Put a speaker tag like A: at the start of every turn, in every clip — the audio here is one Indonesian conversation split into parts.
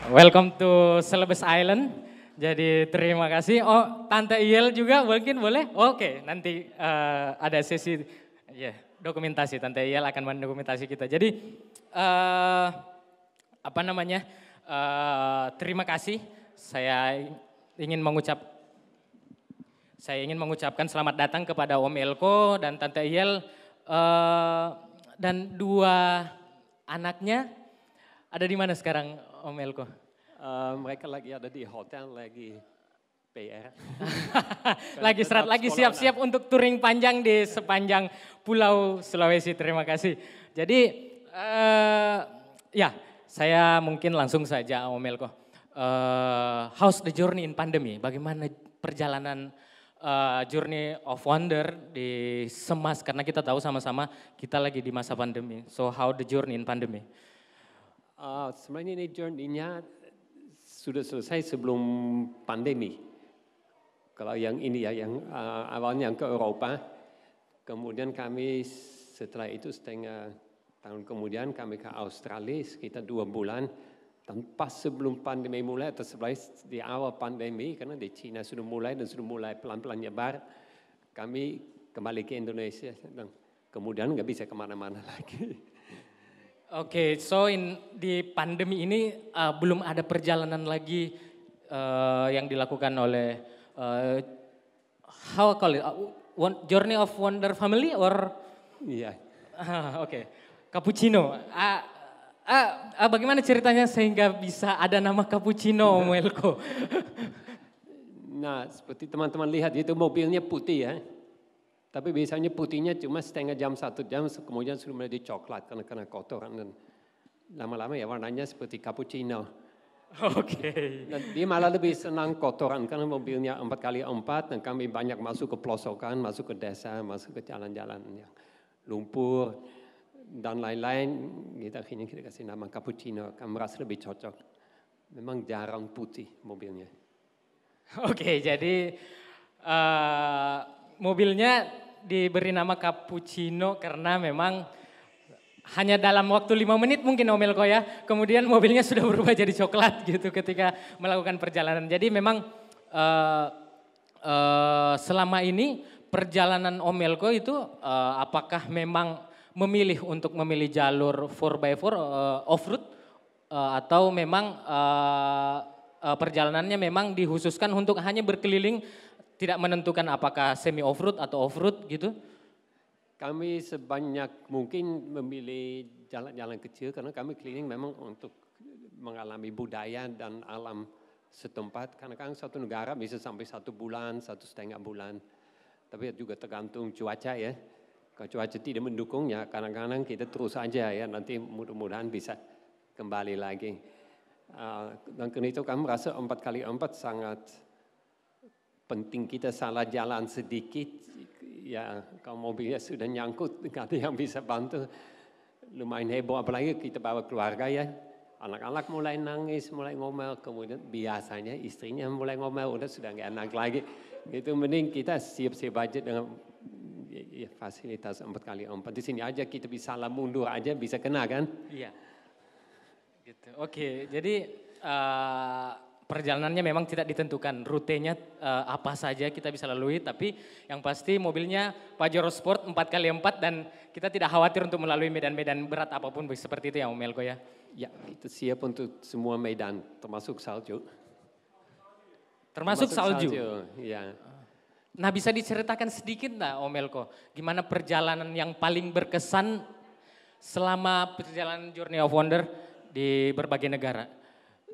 A: Welcome to Celebes Island. Jadi terima kasih. Oh, Tante Iel juga mungkin boleh? Oke, nanti ada sesi dokumentasi. Tante Iel akan mendokumentasi kita. Jadi apa namanya? Terima kasih. Ingin mengucapkan selamat datang kepada Om Elko dan Tante Iel dan dua anaknya. Ada di mana sekarang Om Elko?
B: Mereka lagi ada di hotel, lagi PR.
A: lagi siap-siap untuk touring panjang di sepanjang Pulau Sulawesi. Terima kasih. Jadi saya mungkin langsung saja Om Elko. How's the journey in pandemi? Bagaimana perjalanan journey of wonder di Semas? Karena kita tahu sama-sama kita lagi di masa pandemi. So how the journey in pandemi?
B: Sebenarnya ini journey-nya sudah selesai sebelum pandemi. Kalau yang ini ya, yang awalnya ke Eropa, kemudian kami setelah itu setengah tahun kemudian kami ke Australia sekitar 2 bulan. Dan pas sebelum pandemi mulai atau setelah di awal pandemi, karena di China sudah mulai dan sudah mulai pelan-pelan nyebar, kami kembali ke Indonesia dan kemudian nggak bisa kemana-mana lagi.
A: Oke, so di pandemi ini belum ada perjalanan lagi yang dilakukan oleh how call it journey of wonder family or
B: Iya.
A: Oke. Cappuccino. Bagaimana ceritanya sehingga bisa ada nama Cappuccino Om Elko?
B: Nah, seperti teman-teman lihat itu mobilnya putih ya. Tapi biasanya putihnya cuma setengah jam, 1 jam, kemudian sudah mulai coklat karena kotoran. Dan lama-lama ya warnanya seperti cappuccino.
A: Oke.
B: Dan dia malah lebih senang kotoran karena mobilnya 4x4 dan kami banyak masuk ke pelosokan, masuk ke desa, masuk ke jalan-jalan yang lumpur dan lain-lain. Akhirnya kita kasih nama cappuccino, kami merasa lebih cocok. Memang jarang putih mobilnya.
A: Oke, jadi mobilnya diberi nama Cappuccino karena memang hanya dalam waktu 5 menit mungkin Om Elko ya. Kemudian mobilnya sudah berubah jadi coklat gitu ketika melakukan perjalanan. Jadi memang selama ini perjalanan Om Elko itu apakah memang memilih jalur 4x4 off-road atau memang perjalanannya memang dikhususkan untuk hanya berkeliling, tidak menentukan apakah semi off-road atau off-road gitu?
B: Kami sebanyak mungkin memilih jalan-jalan kecil karena kami keliling memang untuk mengalami budaya dan alam setempat. Karena kan satu negara bisa sampai 1 bulan, 1,5 bulan. Tapi juga tergantung cuaca ya. Kalau cuaca tidak mendukung ya kadang-kadang kita terus aja ya, nanti mudah-mudahan bisa kembali lagi. Dan karena itu kami merasa 4x4 sangat penting. Kita salah jalan sedikit, ya kalau mobilnya sudah nyangkut, nggak ada yang bisa bantu. Lumayan heboh, apalagi kita bawa keluarga ya. Anak-anak mulai nangis, mulai ngomel, kemudian biasanya istrinya mulai ngomel, udah sudah nggak enak lagi. Itu mending kita siap-siap budget dengan fasilitas 4x4. Di sini aja kita bisa salah mundur aja bisa kena kan?
A: Iya. Gitu. Oke, jadi perjalanannya memang tidak ditentukan, rutenya apa saja kita bisa lalui, tapi yang pasti mobilnya Pajero Sport 4x4 dan kita tidak khawatir untuk melalui medan-medan berat apapun seperti itu ya Om Elko ya?
B: Ya, kita siap untuk semua medan, termasuk salju.
A: Termasuk salju?
B: Ya.
A: Nah, bisa diceritakan sedikit enggak Om Elko, gimana perjalanan yang paling berkesan selama perjalanan Journey of Wonder di berbagai negara?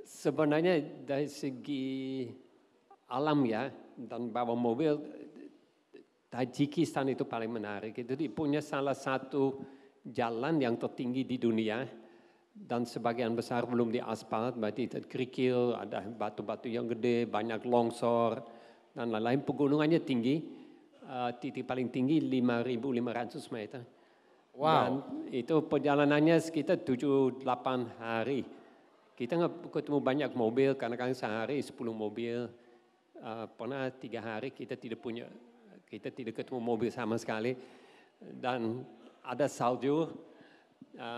B: Sebenarnya dari segi alam ya, dan bawa mobil, Tajikistan itu paling menarik. Itu dia punya salah satu jalan yang tertinggi di dunia dan sebagian besar belum diaspal, berarti kerikil, ada batu-batu yang gede, banyak longsor dan lain-lain. Pegunungannya tinggi, titik paling tinggi 5.500 meter.
A: Wow.
B: Dan itu perjalanannya sekitar 7-8 hari. Kita nggak ketemu banyak mobil, karena kan sehari 10 mobil. Pernah 3 hari kita tidak ketemu mobil sama sekali. Dan ada salju,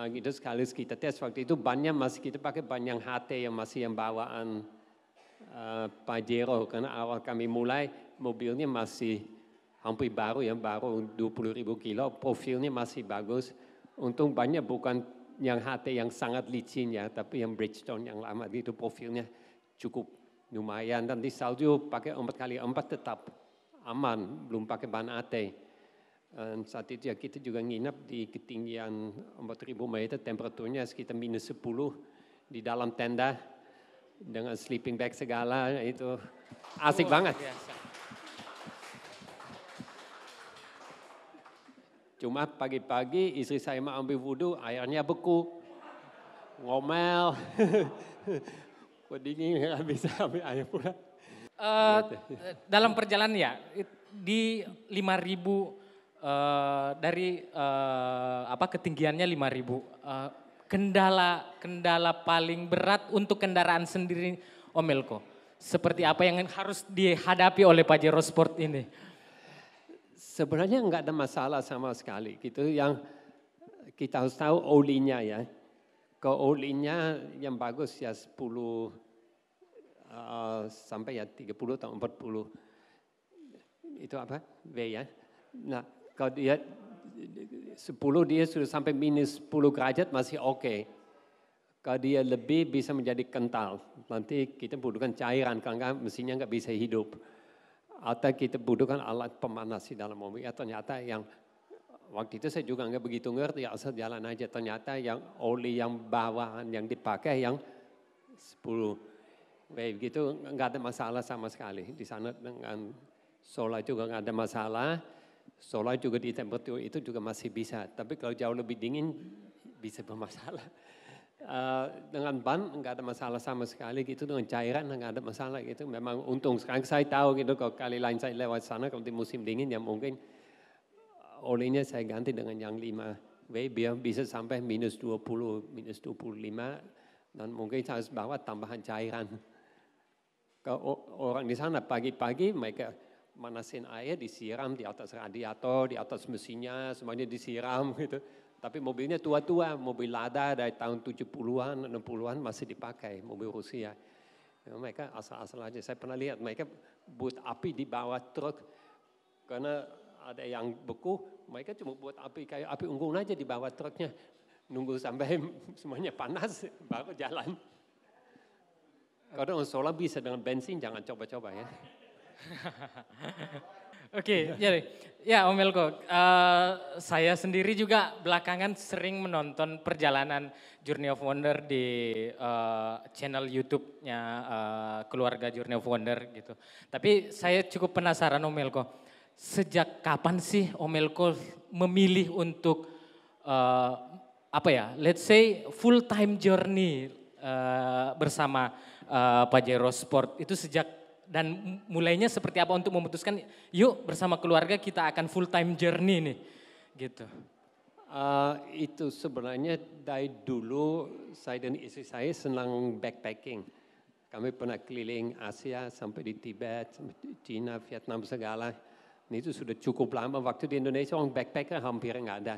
B: Gitu sekali kita tes waktu itu bannya masih kita pakai ban yang HT yang masih yang bawaan Pajero karena awal kami mulai mobilnya masih hampir baru ya, baru 20.000 kilo, profilnya masih bagus. Untung bannya bukan yang HT yang sangat licin ya, tapi yang Bridgestone yang lama itu profilnya cukup lumayan. Dan di salju pakai 4x4 tetap aman, belum pakai ban AT. Dan saat itu ya kita juga nginap di ketinggian 4.000 meter, temperaturnya sekitar -10 di dalam tenda dengan sleeping bag segala, itu asik banget.
A: Biasa.
B: Cuma pagi-pagi istri saya mau ambil wudhu, airnya beku, ngomel, dingin nggak bisa ambil air pula.
A: Dalam perjalanan ya, di 5.000 dari ketinggiannya 5.000. Kendala paling berat untuk kendaraan sendiri Om Elko. Seperti apa yang harus dihadapi oleh Pajero Sport ini?
B: Sebenarnya nggak ada masalah sama sekali. Gitu yang kita harus tahu olinya ya. Kalau olinya yang bagus ya 10 sampai ya 30 atau 40. Itu apa? V ya. Nah, kalau dia 10 dia sudah sampai -10 derajat masih oke. Kalau dia lebih bisa menjadi kental. Nanti kita butuhkan cairan karena mesinnya nggak bisa hidup. Atau kita butuhkan alat pemanas di dalam mobil. Ya, ternyata yang waktu itu saya juga nggak begitu ngerti, asal jalan aja. Ternyata yang oli yang bawaan yang dipakai yang 10 wave gitu nggak ada masalah sama sekali. Di sana dengan solar juga nggak ada masalah. Solar juga di temperatur itu juga masih bisa. Tapi kalau jauh lebih dingin bisa bermasalah. Dengan ban nggak ada masalah sama sekali gitu, dengan cairan nggak ada masalah gitu. Memang untung sekarang saya tahu gitu kalau kali lain saya lewat sana kalau di musim dingin ya mungkin olinya saya ganti dengan yang 5W biar bisa sampai -20, -25 dan mungkin saya harus bawa tambahan cairan. Kalau orang di sana pagi-pagi mereka manasin air disiram di atas radiator, di atas mesinnya semuanya disiram gitu. Tapi mobilnya tua-tua, mobil Lada dari tahun 70-an, 60-an masih dipakai, mobil Rusia. Ya, mereka asal-asal aja. Saya pernah lihat mereka buat api di bawah truk karena ada yang beku, mereka cuma buat api kayak api unggun aja di bawah truknya. Nunggu sampai semuanya panas baru jalan. Kalau solar bisa dengan bensin jangan coba-coba ya.
A: Oke, jadi ya Om Elko, saya sendiri juga belakangan sering menonton perjalanan Journey of Wonder di channel YouTube-nya keluarga Journey of Wonder gitu. Tapi saya cukup penasaran Om Elko, sejak kapan sih Om Elko memilih untuk let's say full time journey bersama Pajero Sport itu sejak dan mulainya seperti apa untuk memutuskan yuk bersama keluarga kita akan full time journey nih gitu.
B: Itu sebenarnya dari dulu saya dan istri saya senang backpacking. Kami pernah keliling Asia sampai di Tibet, China, Vietnam segala. Itu sudah cukup lama. Waktu di Indonesia orang backpacker hampir nggak ada.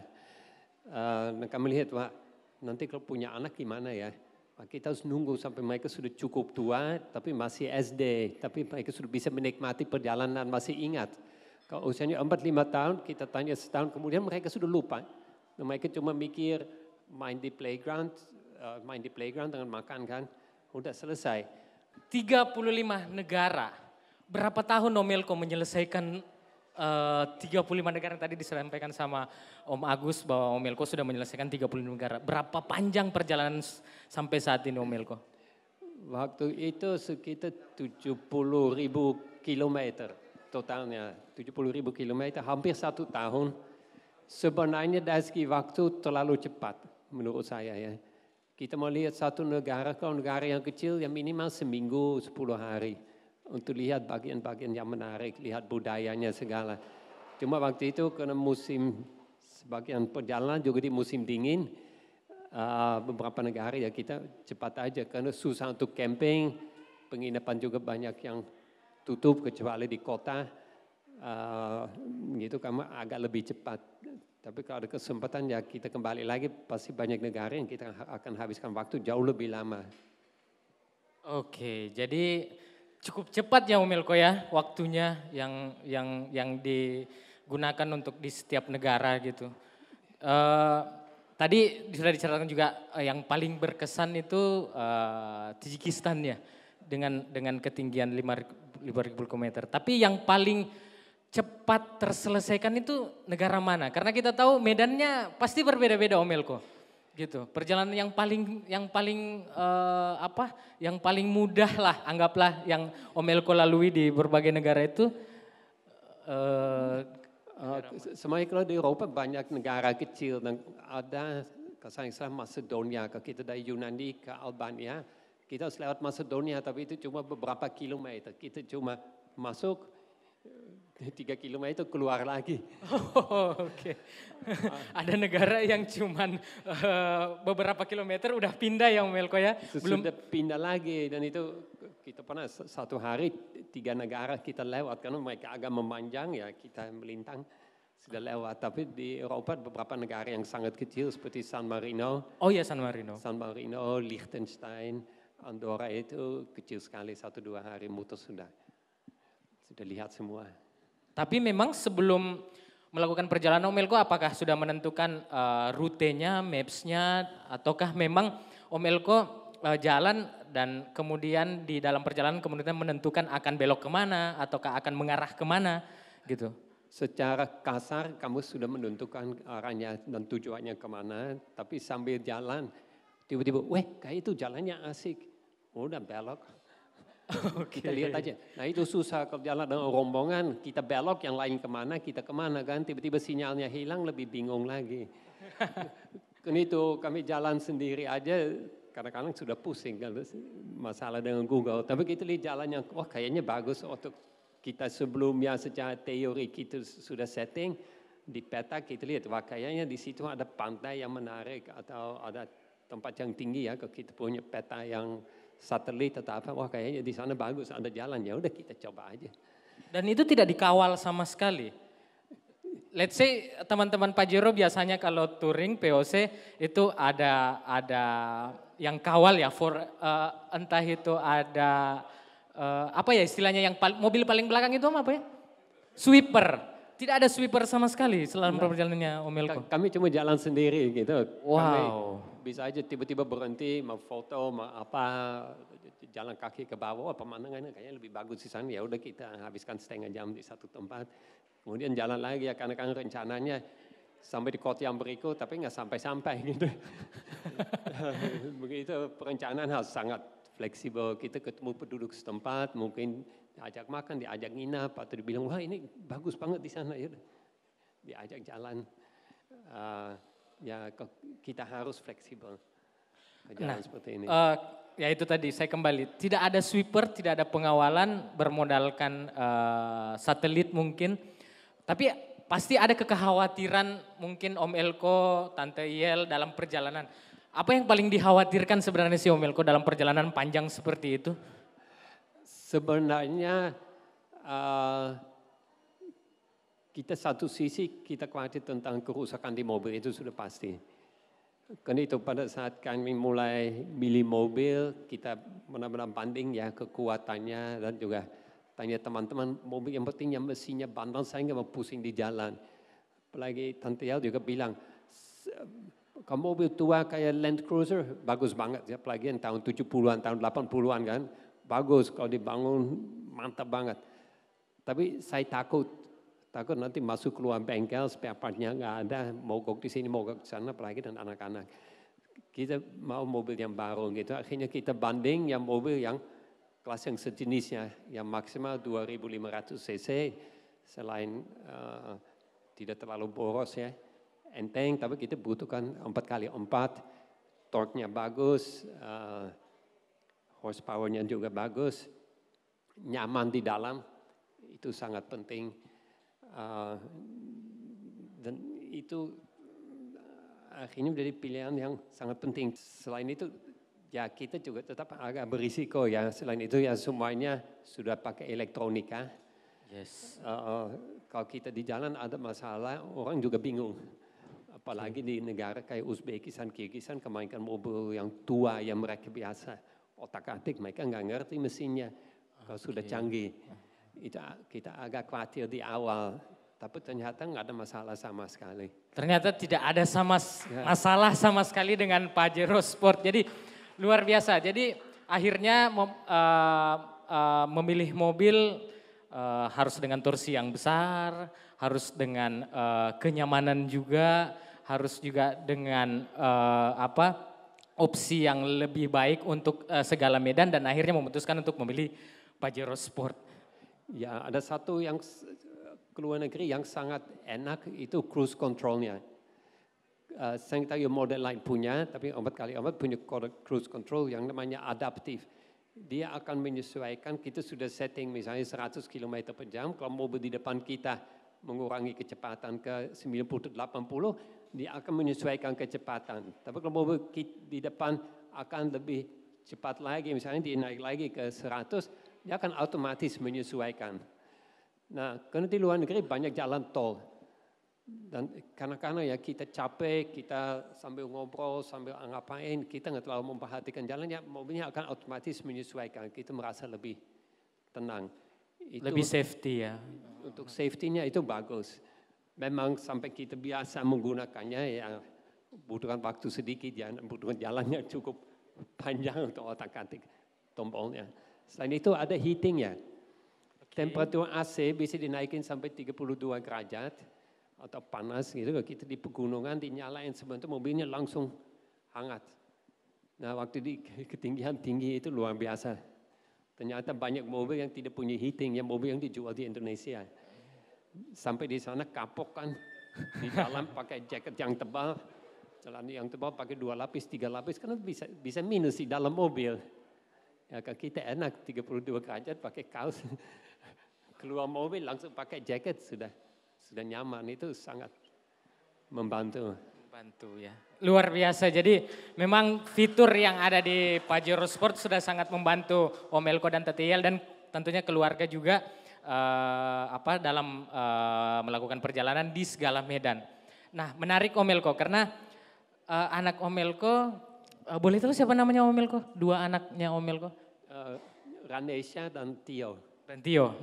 B: Kami lihat wah nanti kalau punya anak gimana ya. Kita harus nunggu sampai mereka sudah cukup tua, tapi masih SD, tapi mereka sudah bisa menikmati perjalanan, masih ingat. Kalau usianya 4-5 tahun, kita tanya setahun kemudian mereka sudah lupa. Mereka cuma mikir main di playground dengan makan kan, udah selesai.
A: 35 negara, berapa tahun Om Elko menyelesaikan 35 negara yang tadi disampaikan sama Om Agus bahwa Om Elko sudah menyelesaikan 35 negara. Berapa panjang perjalanan sampai saat ini Om Elko?
B: Waktu itu sekitar 70.000 kilometer totalnya. 70.000 kilometer, hampir 1 tahun. Sebenarnya dari segi waktu terlalu cepat menurut saya ya. Kita mau lihat satu negara, kalau negara yang kecil ya minimal seminggu 10 hari. Untuk lihat bagian-bagian yang menarik, lihat budayanya segala. Cuma waktu itu karena musim, sebagian perjalanan juga di musim dingin, beberapa negara ya kita cepat aja karena susah untuk camping, penginapan juga banyak yang tutup kecuali di kota, gitu karena agak lebih cepat. Tapi kalau ada kesempatan ya kita kembali lagi, pasti banyak negara yang kita akan habiskan waktu jauh lebih lama.
A: Oke, jadi cukup cepat ya Om Elko ya waktunya yang digunakan untuk di setiap negara gitu. Tadi sudah diceritakan juga yang paling berkesan itu Tajikistan ya dengan ketinggian 5.000 km. Tapi yang paling cepat terselesaikan itu negara mana? Karena kita tahu medannya pasti berbeda-beda Om Elko. Gitu. Perjalanan yang paling mudah lah anggaplah yang Om Elko lalui di berbagai negara itu
B: Semuanya kalau di Eropa banyak negara kecil dan ada misalnya Macedonia, kalau kita dari Yunani ke Albania, kita harus lewat Macedonia tapi itu cuma beberapa kilometer. Kita cuma masuk 3 kilometer keluar lagi.
A: Oh, oke. Ada negara yang cuman beberapa kilometer udah pindah ya Om Elko ya.
B: Sudah pindah lagi dan itu kita pernah satu hari 3 negara kita lewat karena mereka agak memanjang ya kita melintang sudah lewat. Tapi di Eropa beberapa negara yang sangat kecil seperti San Marino.
A: Oh ya San Marino.
B: San Marino, Liechtenstein, Andorra itu kecil sekali 1-2 hari muter sudah lihat semua.
A: Tapi memang sebelum melakukan perjalanan Om Elko apakah sudah menentukan rutenya, maps-nya ataukah memang Om Elko jalan dan kemudian di dalam perjalanan kemudian menentukan akan belok kemana ataukah akan mengarah kemana gitu?
B: Secara kasar kamu sudah menentukan arahnya dan tujuannya kemana, tapi sambil jalan tiba-tiba, kayak itu jalannya asik, udah belok. Kita lihat aja. Nah itu susah kalau jalan dengan rombongan, kita belok yang lain kemana, kita kemana kan, tiba-tiba sinyalnya hilang lebih bingung lagi. Kan itu kami jalan sendiri aja, kadang-kadang sudah pusing kan masalah dengan Google. Tapi kita lihat jalannya, kayaknya bagus untuk kita sebelumnya secara teori kita sudah setting di peta kita lihat, kayaknya di situ ada pantai yang menarik atau ada tempat yang tinggi ya, kalau kita punya peta yang satelit atau apa, kayaknya di sana bagus, ada jalan, ya udah kita coba aja.
A: Dan itu tidak dikawal sama sekali. Let's say teman-teman Pajero biasanya kalau touring POC itu ada yang kawal ya, entah itu ada apa ya istilahnya yang mobil paling belakang itu apa ya? Sweeper. Tidak ada sweeper sama sekali selama perjalanannya Om Elko.
B: Kami cuma jalan sendiri gitu.
A: Wow.
B: Kami bisa aja tiba-tiba berhenti, mau foto, mau apa, jalan kaki ke bawah, pemandangannya kayaknya lebih bagus di sana. Ya udah kita habiskan setengah jam di satu tempat. Kemudian jalan lagi ya karena rencananya sampai di kota yang berikut, tapi nggak sampai-sampai gitu. Begitu perencanaan harus sangat fleksibel. Kita ketemu penduduk setempat, mungkin diajak makan, diajak nginap, atau dibilang, ini bagus banget di sana, ya diajak jalan. Ya kita harus fleksibel. Jalan seperti ini.
A: Ya itu tadi saya kembali, tidak ada sweeper, tidak ada pengawalan bermodalkan satelit mungkin. Tapi pasti ada kekhawatiran mungkin Om Elko, Tante Iel dalam perjalanan. Apa yang paling dikhawatirkan sebenarnya sih Om Elko dalam perjalanan panjang seperti itu?
B: Sebenarnya kita satu sisi kita khawatir tentang kerusakan di mobil itu sudah pasti. Karena itu pada saat kami mulai beli mobil kita benar-benar banding ya kekuatannya dan juga tanya teman-teman mobil yang penting yang mesinnya bandel saya nggak mau pusing di jalan. Apalagi Tante Yel juga bilang kalau mobil tua kayak Land Cruiser bagus banget ya apalagi yang tahun 70-an tahun 80-an kan. Bagus kalau dibangun mantap banget. Tapi saya takut nanti masuk keluar bengkel spare partnya nggak ada, mogok di sini, mogok di sana, apalagi dan anak-anak. Kita mau mobil yang baru gitu, akhirnya kita banding yang mobil yang kelas yang sejenisnya, yang maksimal 2.500 cc, selain tidak terlalu boros ya, enteng, tapi kita butuhkan 4x4, torque-nya bagus, horsepower-nya juga bagus, nyaman di dalam, itu sangat penting. Dan itu akhirnya menjadi pilihan yang sangat penting. Selain itu, ya kita juga tetap agak berisiko ya. Selain itu ya semuanya sudah pakai elektronika.
A: Yes.
B: Kalau kita di jalan ada masalah, orang juga bingung. Apalagi di negara kayak Uzbekistan, Kyrgyzstan kemainkan mobil yang tua yang mereka biasa otak-atik, mereka nggak ngerti mesinnya kalau sudah canggih. Itu kita agak khawatir di awal, tapi ternyata nggak ada masalah sama sekali.
A: Ternyata tidak ada masalah sama sekali dengan Pajero Sport. Jadi luar biasa. Jadi akhirnya memilih mobil harus dengan torsi yang besar, harus dengan kenyamanan juga, harus juga dengan opsi yang lebih baik untuk segala medan dan akhirnya memutuskan untuk memilih Pajero Sport.
B: Ya, ada satu yang ke luar negeri yang sangat enak itu cruise controlnya. Saya tahu model lain punya, tapi obat punya cruise control yang namanya adaptif. Dia akan menyesuaikan, kita sudah setting misalnya 100 km per jam, kalau mobil di depan kita mengurangi kecepatan ke 90-80, dia akan menyesuaikan kecepatan. Tapi kalau mobil di depan akan lebih cepat lagi, misalnya dia naik lagi ke 100, dia akan otomatis menyesuaikan. Nah, karena di luar negeri banyak jalan tol. Dan karena ya kita capek, kita sambil ngobrol, sambil ngapain, kita nggak terlalu memperhatikan jalannya, mobilnya akan otomatis menyesuaikan, kita merasa lebih tenang.
A: Lebih safety ya.
B: Untuk safety-nya itu bagus. Memang sampai kita biasa menggunakannya ya butuhkan waktu sedikit, ya butuhkan jalannya cukup panjang untuk otak-atik tombolnya. Selain itu ada heatingnya. Temperatur AC bisa dinaikin sampai 32 derajat atau panas gitu. Kalau kita di pegunungan dinyalain sebentar mobilnya langsung hangat. Nah waktu di ketinggian tinggi itu luar biasa. Ternyata banyak mobil yang tidak punya heating, yang mobil yang dijual di Indonesia. Sampai di sana kapok kan, di dalam pakai jaket yang tebal, celana yang tebal pakai 2 lapis, 3 lapis, karena bisa minus di dalam mobil. Ya kalau kita enak 32 derajat pakai kaos, keluar mobil langsung pakai jaket sudah nyaman, itu sangat membantu.
A: Membantu ya. Luar biasa, jadi memang fitur yang ada di Pajero Sport sudah sangat membantu Om Elko dan Tante Yel dan tentunya keluarga juga dalam melakukan perjalanan di segala medan. Nah menarik Om Elko karena anak Om Elko, boleh tahu siapa namanya Om Elko? 2 anaknya Om Elko?
B: Ranesha dan Tio.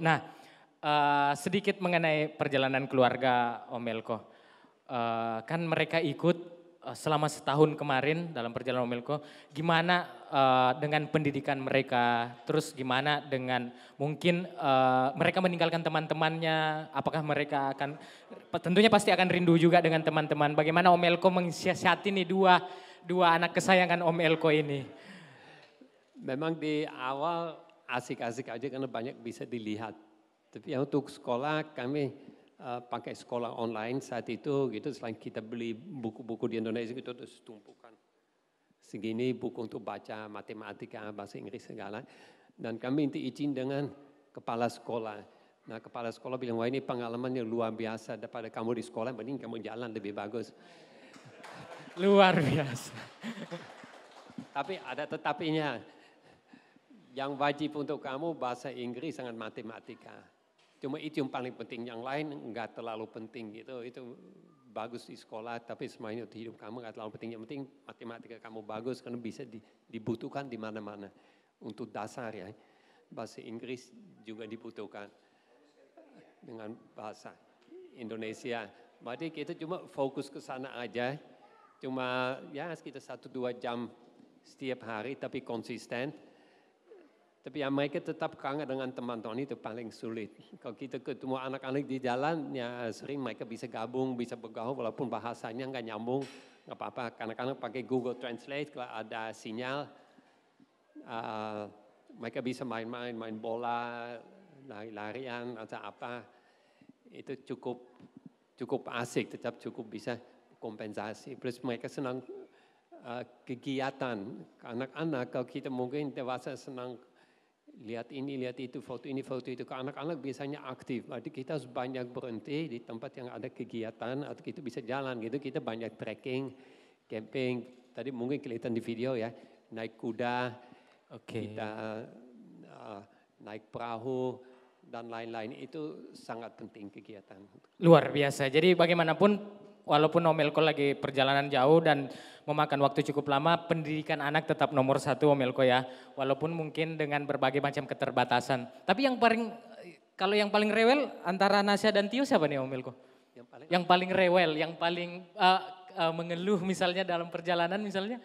A: Nah sedikit mengenai perjalanan keluarga Om Elko. Kan mereka ikut selama setahun kemarin dalam perjalanan Om Elko, gimana dengan pendidikan mereka, terus gimana dengan mungkin mereka meninggalkan teman-temannya, apakah mereka akan, tentunya pasti akan rindu juga dengan teman-teman, bagaimana Om Elko mensiasati nih dua anak kesayangan Om Elko ini?
B: Memang di awal asik-asik aja karena banyak bisa dilihat, tapi untuk sekolah kami pakai sekolah online saat itu gitu. Selain kita beli buku-buku di Indonesia gitu terus tumpukan segini buku untuk baca matematika, bahasa Inggris segala, dan kami minta izin dengan kepala sekolah. Nah kepala sekolah bilang, wah ini pengalaman yang luar biasa, daripada kamu di sekolah mending kamu jalan lebih bagus.
A: Luar biasa.
B: Tapi ada tetapinya, yang wajib untuk kamu bahasa Inggris dengan matematika. Cuma itu yang paling penting, yang lain enggak terlalu penting gitu. Itu bagus di sekolah, tapi semuanya untuk hidup kamu enggak terlalu penting. Yang penting matematika kamu bagus karena bisa dibutuhkan di mana-mana. Untuk dasar ya, bahasa Inggris juga dibutuhkan dengan bahasa Indonesia. Berarti kita cuma fokus ke sana aja. Cuma ya sekitar 1-2 jam setiap hari tapi konsisten. Tapi ya mereka tetap kangen dengan teman-teman, itu paling sulit. Kalau kita ketemu anak-anak di jalan, ya sering mereka bisa gabung, bisa bergaul, walaupun bahasanya nggak nyambung, nggak apa-apa. Kadang-kadang pakai Google Translate, kalau ada sinyal, mereka bisa main bola, lari-larian atau apa. Itu cukup asik, tetap cukup bisa kompensasi. Plus mereka senang kegiatan. Anak-anak, kalau kita mungkin dewasa senang lihat ini, lihat itu, foto ini, foto itu. Ke anak-anak biasanya aktif. Berarti kita harus banyak berhenti di tempat yang ada kegiatan atau kita bisa jalan gitu. Kita banyak trekking, camping. Tadi mungkin kelihatan di video ya, naik kuda, kita naik perahu dan lain-lain. Itu sangat penting kegiatan.
A: Luar biasa. Jadi bagaimanapun walaupun Om Elko lagi perjalanan jauh dan memakan waktu cukup lama, pendidikan anak tetap nomor satu Om Elko ya. Walaupun mungkin dengan berbagai macam keterbatasan. Tapi kalau yang paling rewel antara Nasya dan Tio siapa nih Om Elko? Yang paling rewel, yang paling mengeluh misalnya dalam perjalanan misalnya?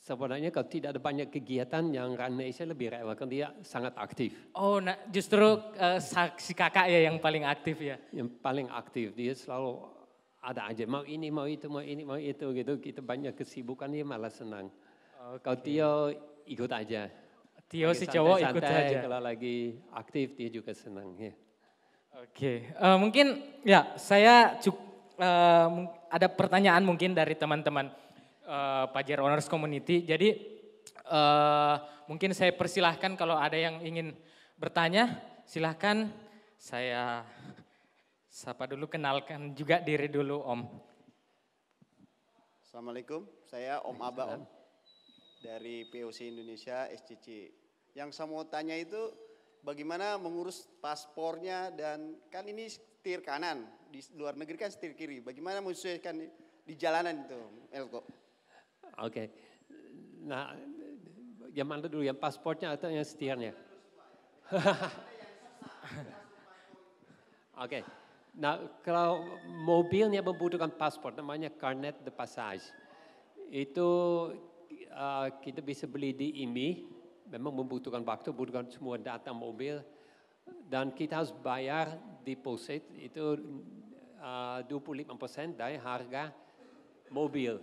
B: Sebenarnya kalau tidak ada banyak kegiatan yang Ranesha lebih rewel, kan dia sangat aktif.
A: Oh, nah justru si kakak ya yang paling aktif ya?
B: Yang paling aktif, dia selalu ada aja, mau ini, mau itu, mau ini, mau itu gitu. Kita banyak kesibukan, dia malah senang. Okay. Kalau Tio ikut aja.
A: Tio si cowok ikut aja.
B: Kalau lagi aktif dia juga senang ya.
A: Oke, mungkin ya saya ada pertanyaan mungkin dari teman-teman Pajero Owners Community. Jadi mungkin saya persilahkan kalau ada yang ingin bertanya, silahkan saya sapa dulu, kenalkan juga diri dulu Om.
C: Assalamualaikum, saya Om Aba Om dari POC Indonesia SCC. Yang saya mau tanya itu bagaimana mengurus paspornya dan kan ini setir kanan, di luar negeri kan setir kiri. Bagaimana menyesuaikan di jalanan itu, Elko?
B: Oke, nah yang mana dulu, yang paspornya atau yang setirnya? Oke, nah kalau mobilnya membutuhkan paspor, namanya carnet de passage. Itu kita bisa beli di IMI, memang membutuhkan waktu, membutuhkan semua data mobil. Dan kita harus bayar deposit, itu 25% dari harga mobil.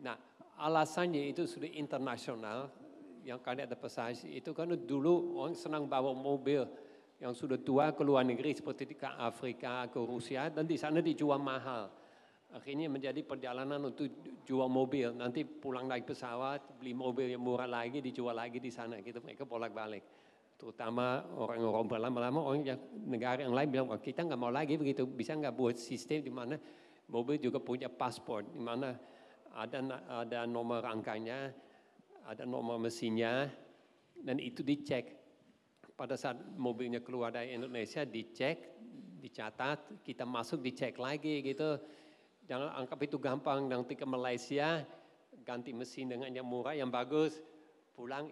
B: Nah, alasannya itu sudah internasional, yang carnet de passage itu karena dulu orang senang bawa mobil yang sudah tua ke luar negeri seperti ke Afrika, ke Rusia, dan di sana dijual mahal. Akhirnya menjadi perjalanan untuk jual mobil, nanti pulang naik pesawat, beli mobil yang murah lagi, dijual lagi di sana, gitu mereka bolak-balik. Terutama orang-orang lama-lama orang yang negara yang lain bilang, oh, kita nggak mau lagi begitu, bisa nggak buat sistem di mana mobil juga punya paspor, di mana ada nomor rangkanya, ada nomor mesinnya, dan itu dicek. Pada saat mobilnya keluar dari Indonesia, dicek, dicatat, kita masuk dicek lagi gitu. Jangan anggap itu gampang, nanti ke Malaysia, ganti mesin dengan yang murah, yang bagus, pulang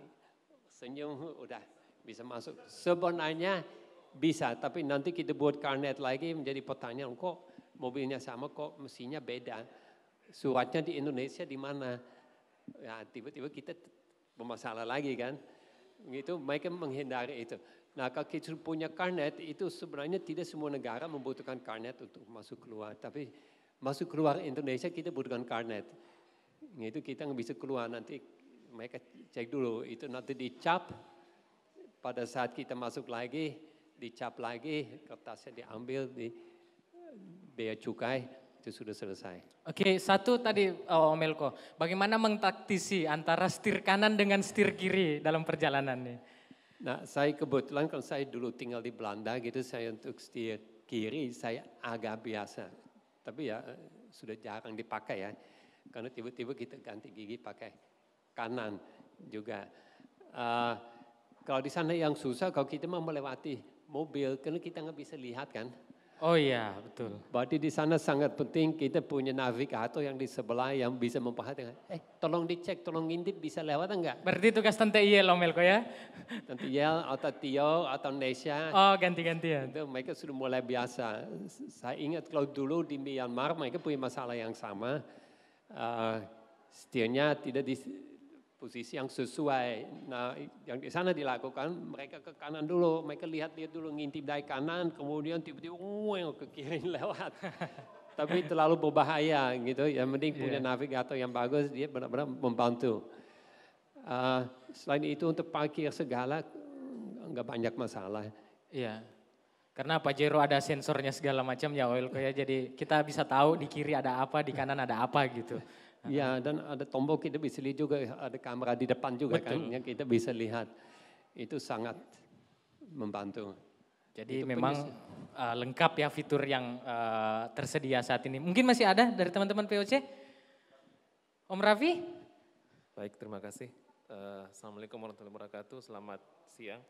B: senyum, udah bisa masuk. Sebenarnya bisa, tapi nanti kita buat karnet lagi menjadi pertanyaan, kok mobilnya sama, kok mesinnya beda. Suratnya di Indonesia di mana? Ya, tiba-tiba kita bermasalah lagi kan. Gitu, mereka menghindari itu. Nah, kalau kita punya karnet, itu sebenarnya tidak semua negara membutuhkan karnet untuk masuk keluar. Tapi masuk keluar Indonesia kita butuhkan karnet. Itu kita nggak bisa keluar, nanti mereka cek dulu. Itu nanti dicap, pada saat kita masuk lagi, dicap lagi, kertasnya diambil, di bea cukai, itu sudah selesai.
A: Oke, satu tadi Om Elko, bagaimana mentaktisi antara setir kanan dengan setir kiri dalam perjalanan nih?
B: Nah, saya kebetulan kalau saya dulu tinggal di Belanda gitu, saya untuk setir kiri saya agak biasa. Tapi ya sudah jarang dipakai ya, karena tiba-tiba kita ganti gigi pakai kanan juga. Kalau di sana yang susah, kalau kita mau melewati mobil, karena kita nggak bisa lihat kan.
A: Oh iya, betul.
B: Berarti di sana sangat penting kita punya navigator yang di sebelah yang bisa memperhatikan. Tolong dicek, tolong ngintip bisa lewat enggak?
A: Berarti tugas Tante Iel Om Elko ya?
B: Tante Iel atau Tio atau Nesha.
A: Oh ganti-gantian.
B: Itu mereka sudah mulai biasa. Saya ingat kalau dulu di Myanmar mereka punya masalah yang sama. Setirnya tidak di posisi yang sesuai. Nah, yang di sana dilakukan, mereka ke kanan dulu, mereka lihat dulu, ngintip dari kanan, kemudian tiba-tiba ke kiri lewat. Tapi terlalu berbahaya gitu, yang penting punya navigator yang bagus, dia benar-benar membantu. Selain itu untuk parkir segala, enggak banyak masalah.
A: Iya, karena Pajero ada sensornya segala macam ya Elko ya, jadi kita bisa tahu di kiri ada apa, di kanan ada apa gitu.
B: Ya, dan ada tombol kita bisa lihat juga, ada kamera di depan juga. Betul. Kan, yang kita bisa lihat. Itu sangat membantu.
A: Jadi itu memang lengkap ya fitur yang tersedia saat ini. Mungkin masih ada dari teman-teman POC? Om Raffi?
D: Baik, terima kasih. Assalamualaikum warahmatullahi wabarakatuh, selamat siang.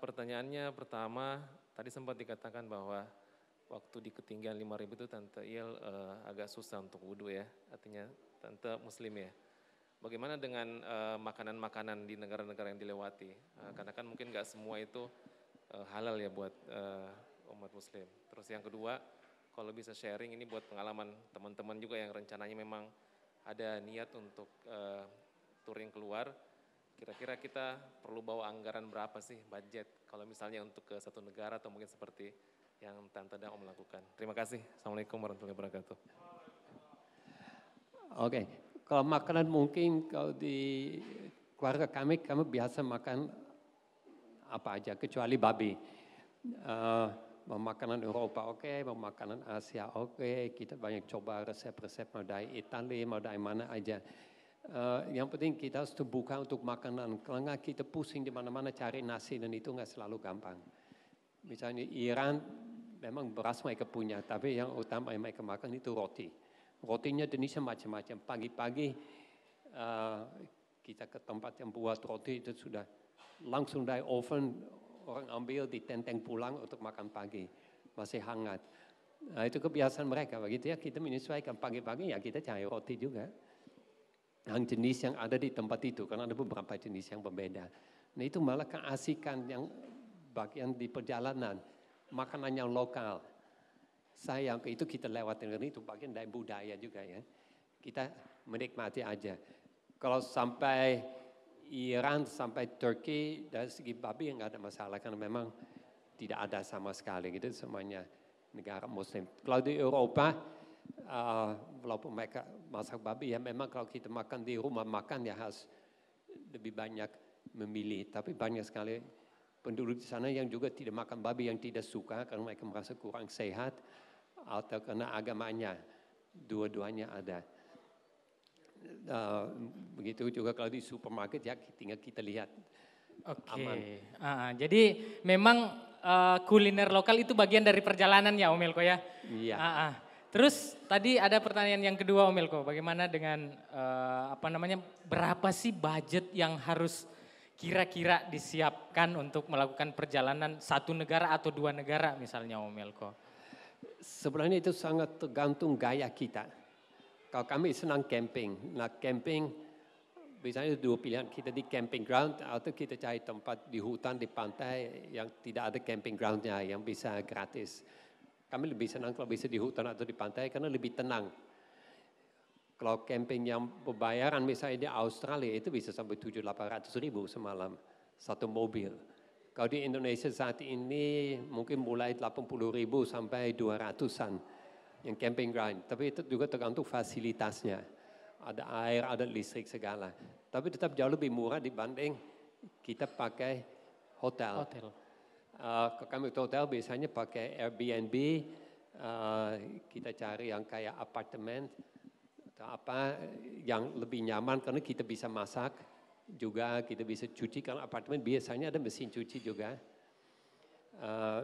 D: Pertanyaannya pertama tadi sempat dikatakan bahwa waktu di ketinggian 5.000 itu Tante Il agak susah untuk wudhu ya, artinya Tante Muslim ya. Bagaimana dengan makanan-makanan di negara-negara yang dilewati? Karena kan mungkin nggak semua itu halal ya buat umat Muslim. Terus yang kedua, kalau bisa sharing ini buat pengalaman teman-teman juga yang rencananya memang ada niat untuk touring keluar. Kira-kira kita perlu bawa anggaran berapa sih budget kalau misalnya untuk ke satu negara atau mungkin seperti yang Tante dan Om lakukan. Terima kasih. Assalamualaikum warahmatullahi wabarakatuh.
B: Oke, kalau makanan mungkin kalau di keluarga kami biasa makan apa aja kecuali babi. Mau makanan Eropa oke, mau makanan Asia oke, kita banyak coba resep-resep mau dari Italia, mau dari mana aja. Yang penting kita harus terbuka untuk makanan, kalau nggak kita pusing di mana-mana cari nasi dan itu nggak selalu gampang. Misalnya Iran memang beras mereka punya, tapi yang utama yang mereka makan itu roti. Rotinya jenisnya macam-macam. Pagi-pagi kita ke tempat yang buat roti itu sudah langsung dari oven, orang ambil ditenteng pulang untuk makan pagi, masih hangat. Nah itu kebiasaan mereka, begitu ya kita menyesuaikan pagi-pagi ya kita cari roti juga. Yang jenis yang ada di tempat itu, karena ada beberapa jenis yang berbeda. Nah itu malah keasikan yang bagian di perjalanan, makanan yang lokal. Sayang itu kita lewatin, itu bagian dari budaya juga ya. Kita menikmati aja. Kalau sampai Iran, sampai Turki, dari segi babi nggak ada masalah, karena memang tidak ada sama sekali gitu semuanya negara Muslim. Kalau di Eropa, walaupun mereka masak babi ya memang kalau kita makan di rumah makan ya harus lebih banyak memilih. Tapi banyak sekali penduduk di sana yang juga tidak makan babi, yang tidak suka karena mereka merasa kurang sehat atau karena agamanya. Dua-duanya ada. Begitu juga kalau di supermarket ya tinggal kita lihat.
A: Oke. Jadi memang kuliner lokal itu bagian dari perjalanan ya Om Elko ya?
B: Iya.
A: Terus tadi ada pertanyaan yang kedua Om Elko, bagaimana dengan berapa sih budget yang harus kira-kira disiapkan untuk melakukan perjalanan satu negara atau dua negara misalnya Om Elko?
B: Sebenarnya itu sangat tergantung gaya kita. Kalau kami senang camping, nah camping misalnya dua pilihan, kita di camping ground atau kita cari tempat di hutan, di pantai yang tidak ada camping groundnya yang bisa gratis. Kami lebih senang kalau bisa di hutan atau di pantai karena lebih tenang. Kalau camping yang berbayaran misalnya di Australia itu bisa sampai 700-800 ribu semalam, satu mobil. Kalau di Indonesia saat ini mungkin mulai 80 ribu sampai 200-an yang camping ground. Tapi itu juga tergantung fasilitasnya. Ada air, ada listrik segala. Tapi tetap jauh lebih murah dibanding kita pakai hotel. Kalau kami ke hotel biasanya pakai Airbnb, kita cari yang kayak apartemen atau apa yang lebih nyaman karena kita bisa masak juga, kita bisa cuci. Kalau apartemen biasanya ada mesin cuci juga.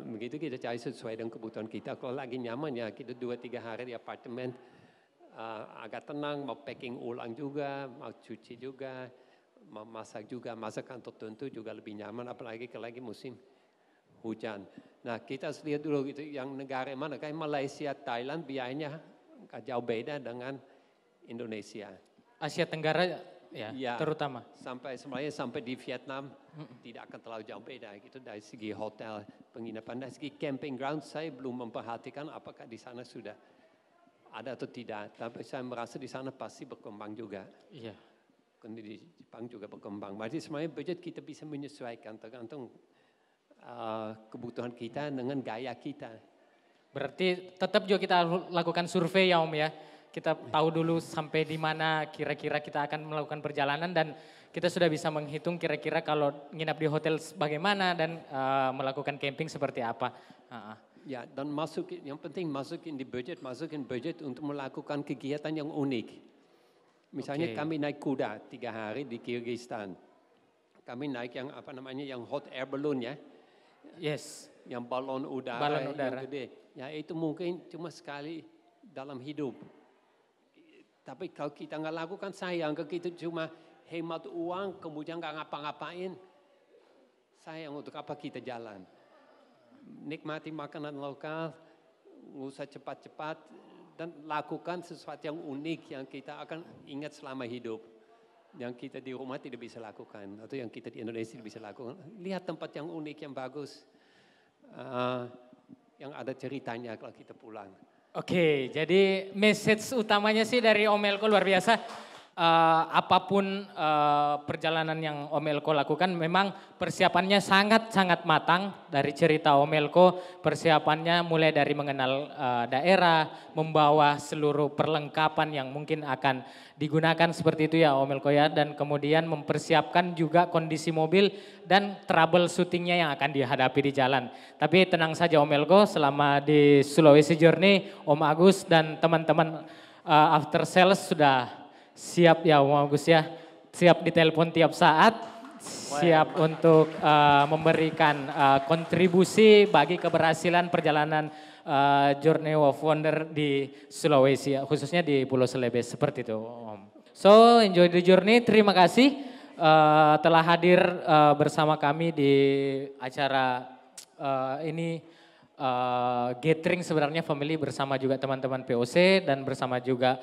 B: Begitu kita cari sesuai dengan kebutuhan kita. Kalau lagi nyaman ya kita 2-3 hari di apartemen agak tenang, mau packing ulang juga, mau cuci juga, mau masak juga, masakan tertentu juga lebih nyaman apalagi kalau lagi musim hujan. Nah kita harus lihat dulu gitu yang negara mana, kayak Malaysia, Thailand biayanya nggak jauh beda dengan Indonesia.
A: Asia Tenggara ya, terutama.
B: Sebenarnya sampai di Vietnam tidak akan terlalu jauh beda gitu dari segi hotel, penginapan, dari segi camping ground saya belum memperhatikan apakah di sana sudah ada atau tidak. Tapi saya merasa di sana pasti berkembang juga.
A: Iya.
B: Di Jepang juga berkembang. Berarti sebenarnya budget kita bisa menyesuaikan tergantung kebutuhan kita dengan gaya kita.
A: Berarti tetap juga kita lakukan survei ya Om ya. Kita tahu dulu sampai di mana kira-kira kita akan melakukan perjalanan dan kita sudah bisa menghitung kira-kira kalau nginap di hotel bagaimana dan melakukan camping seperti apa.
B: Ya, dan yang penting masukin budget untuk melakukan kegiatan yang unik. Misalnya kami naik kuda 3 hari di Kyrgyzstan. Kami naik yang hot air balloon ya.
A: Yes.
B: Yang balon udara yang gede. Ya itu mungkin cuma sekali dalam hidup. Tapi kalau kita nggak lakukan sayang, kalau kita cuma hemat uang kemudian nggak ngapa-ngapain, sayang untuk apa kita jalan. nikmati makanan lokal, nggak usah cepat-cepat, dan lakukan sesuatu yang unik yang kita akan ingat selama hidup. Yang kita di rumah tidak bisa lakukan, atau yang kita di Indonesia tidak bisa lakukan. Lihat tempat yang unik, yang bagus, yang ada ceritanya kalau kita pulang.
A: Oke, jadi message utamanya sih dari Om Elko luar biasa. Apapun perjalanan yang Om Elko lakukan, memang persiapannya sangat-sangat matang. Dari cerita Om Elko, persiapannya mulai dari mengenal daerah, membawa seluruh perlengkapan yang mungkin akan digunakan seperti itu ya Om Elko ya. Dan kemudian mempersiapkan juga kondisi mobil dan troubleshootingnya yang akan dihadapi di jalan. Tapi tenang saja Om Elko, selama di Sulawesi Journey, Om Agus dan teman-teman after sales sudah siap ya Om Agus ya, siap ditelepon tiap saat, siap untuk memberikan kontribusi bagi keberhasilan perjalanan Journey of Wonder di Sulawesi, khususnya di Pulau Celebes, seperti itu Om. So enjoy the journey, terima kasih telah hadir bersama kami di acara ini. Gathering sebenarnya family bersama juga teman-teman POC dan bersama juga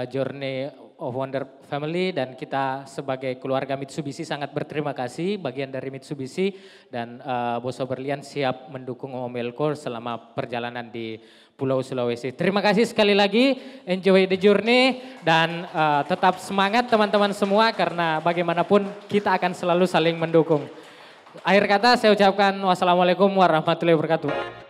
A: Journey of Wonder Family, dan kita sebagai keluarga Mitsubishi sangat berterima kasih bagian dari Mitsubishi, dan Boso Berlian siap mendukung Om Elko selama perjalanan di Pulau Sulawesi. Terima kasih sekali lagi, enjoy the journey, dan tetap semangat teman-teman semua karena bagaimanapun kita akan selalu saling mendukung. Akhir kata saya ucapkan wassalamualaikum warahmatullahi wabarakatuh.